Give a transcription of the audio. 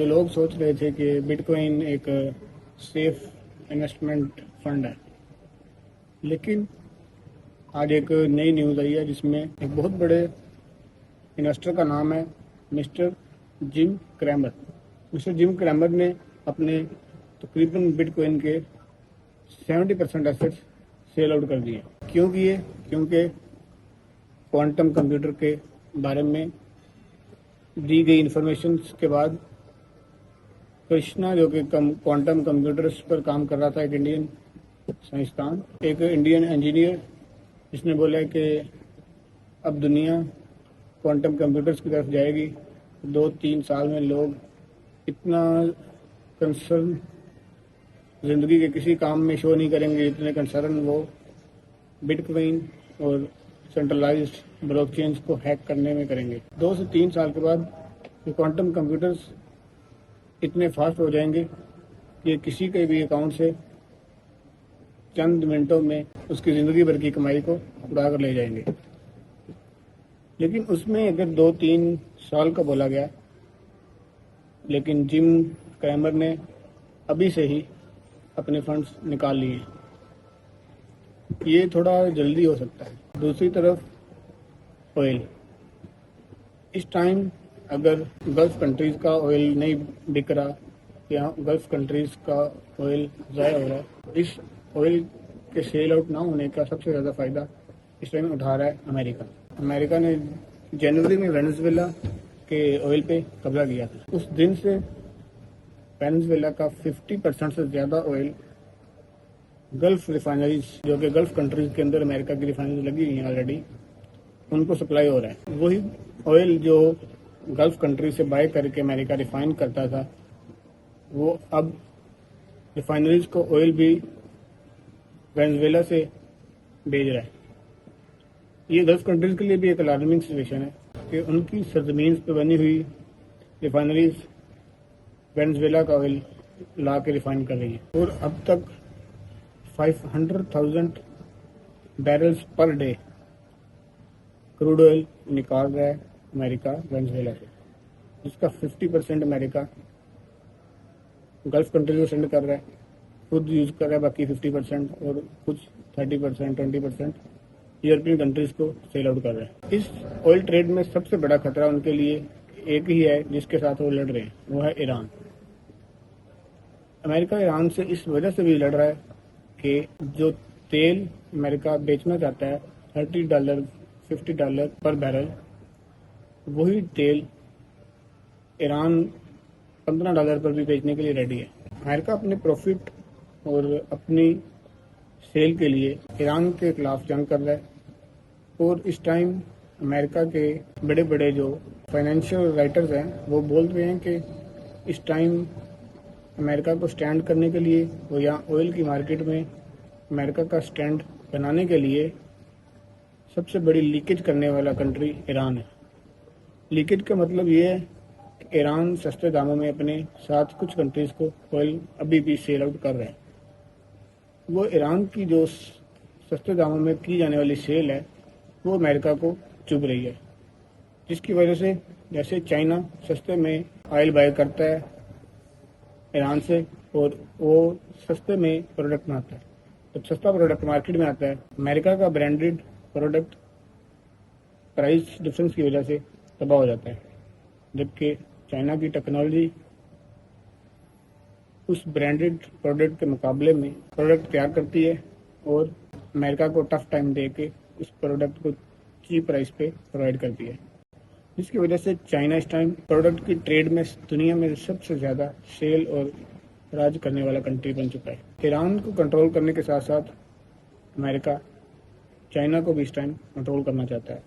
جو لوگ سوچ رہے تھے کہ بٹ کوائن ایک سیف انویسٹمنٹ فنڈ ہے، لیکن آج ایک نئی نیوز آئی ہے جس میں ایک بہت بڑے انویسٹر کا نام ہے مسٹر جم کریمر۔ مسٹر جم کریمر نے اپنے تقریباً بٹ کوائن کے 70% ایسٹس سیل آؤٹ کر دیے۔ کیوں کیے؟ کیونکہ کوانٹم کمپیوٹر کے بارے میں دی گئی انفارمیشن کے بعد کرشنا، جو کہ کوانٹم کمپیوٹرز پر کام کر رہا تھا، ایک انڈین سائنسدان، ایک انڈین انجینئر، جس نے بولا کہ اب دنیا کوانٹم کمپیوٹرز کی طرف جائے گی۔ 2-3 سال میں لوگ اتنا کنسرن زندگی کے کسی کام میں شو نہیں کریں گے جتنے کنسرن وہ بٹ کوائن اور سینٹرلائزڈ بلاک چینز کو ہیک کرنے میں کریں گے۔ 2 سے 3 سال کے بعد یہ کوانٹم کمپیوٹرز اتنے فاسٹ ہو جائیں گے کہ کسی کے بھی اکاؤنٹ سے چند منٹوں میں اس کی زندگی بھر کی کمائی کو اڑا کر لے جائیں گے۔ لیکن اس میں اگر 2-3 سال کا بولا گیا، لیکن جم کریمر نے ابھی سے ہی اپنے فنڈز نکال لیے ہیں۔ یہ تھوڑا جلدی ہو سکتا ہے۔ دوسری طرف آئل، اس ٹائم اگر گلف کنٹریز کا آئل نہیں بک رہا یا گلف کنٹریز کا آئل ضائع ہو رہا ہے، اس آئل کے سیل آؤٹ نہ ہونے کا سب سے زیادہ فائدہ اس ٹائم اٹھا رہا ہے امریکہ۔ امریکہ نے جنوری میں وینزویلا کے آئل پہ قبضہ کیا تھا۔ اس دن سے وینزویلا کا 50% سے زیادہ آئل گلف ریفائنریز، جو کہ گلف کنٹریز کے اندر امریکہ کی ریفائنریز لگی ہوئی ہیں آلریڈی، ان کو سپلائی ہو رہا ہے۔ وہی آئل جو گلف کنٹریز سے بائی کر کے امریکہ ریفائن کرتا تھا، وہ اب ریفائنریز کو آئل بھی وینزویلا سے بھیج رہا ہے۔ یہ گلف کنٹریز کے لیے بھی ایک الارمنگ سچویشن ہے کہ ان کی سرزمین پہ بنی ہوئی ریفائنریز وینزویلا کا آئل لا کے ریفائن کر رہی ہیں، اور اب تک 500,000 بیرلز پر ڈے کروڈ آئل نکال رہا ہے امریکہ وینزویلا سے، جس کا 50% امریکہ گلف کنٹریز کو سینڈ کر رہا ہے، خود یوز کر رہا ہے باقی 50%، اور کچھ 30%، 20% یورپین کنٹریز کو سیل آؤٹ کر رہا ہے۔ اس آئل ٹریڈ میں سب سے بڑا خطرہ ان کے لیے ایک ہی ہے جس کے ساتھ وہ لڑ رہے ہیں، وہ ہے ایران۔ امریکہ ایران سے اس وجہ سے بھی لڑ رہا ہے کہ جو تیل امریکہ بیچنا چاہتا ہے $30، $50 پر بیرل، وہی تیل ایران $15 پر بھی بیچنے کے لیے ریڈی ہے۔ امریکہ اپنے پروفٹ اور اپنی سیل کے لیے ایران کے خلاف جنگ کر رہا ہے، اور اس ٹائم امریکہ کے بڑے بڑے جو فائنینشیل رائٹرز ہیں وہ بول رہے ہیں کہ اس ٹائم امریکہ کو سٹینڈ کرنے کے لیے، اور یا آئل کی مارکیٹ میں امریکہ کا سٹینڈ بنانے کے لیے سب سے بڑی لیکیج کرنے والا کنٹری ایران ہے۔ لیکیج کا مطلب یہ ہے کہ ایران سستے داموں میں اپنے ساتھ کچھ کنٹریز کو آئل ابھی بھی سیل آؤٹ کر رہے ہیں۔ وہ ایران کی جو سستے داموں میں کی جانے والی سیل ہے وہ امریکہ کو چبھ رہی ہے، جس کی وجہ سے جیسے چائنا سستے میں آئل بائی کرتا ہے ایران سے، اور وہ سستے میں پروڈکٹ بناتا ہے، جب سستا پروڈکٹ مارکیٹ میں آتا ہے، امریکہ کا برانڈڈ پروڈکٹ پرائس ڈفرنس کی وجہ سے تباہ ہو جاتا ہے، جبکہ چائنا کی ٹیکنالوجی اس برانڈڈ پروڈکٹ کے مقابلے میں پروڈکٹ تیار کرتی ہے اور امریکہ کو ٹف ٹائم دے کے اس پروڈکٹ کو چیپ پرائس پہ پرووائڈ کرتی ہے، جس کی وجہ سے چائنا اس ٹائم پروڈکٹ کی ٹریڈ میں دنیا میں سب سے زیادہ سیل اور راج کرنے والا کنٹری بن چکا ہے۔ ایران کو کنٹرول کرنے کے ساتھ ساتھ امریکہ چائنا کو بھی اس ٹائم کنٹرول کرنا چاہتا ہے۔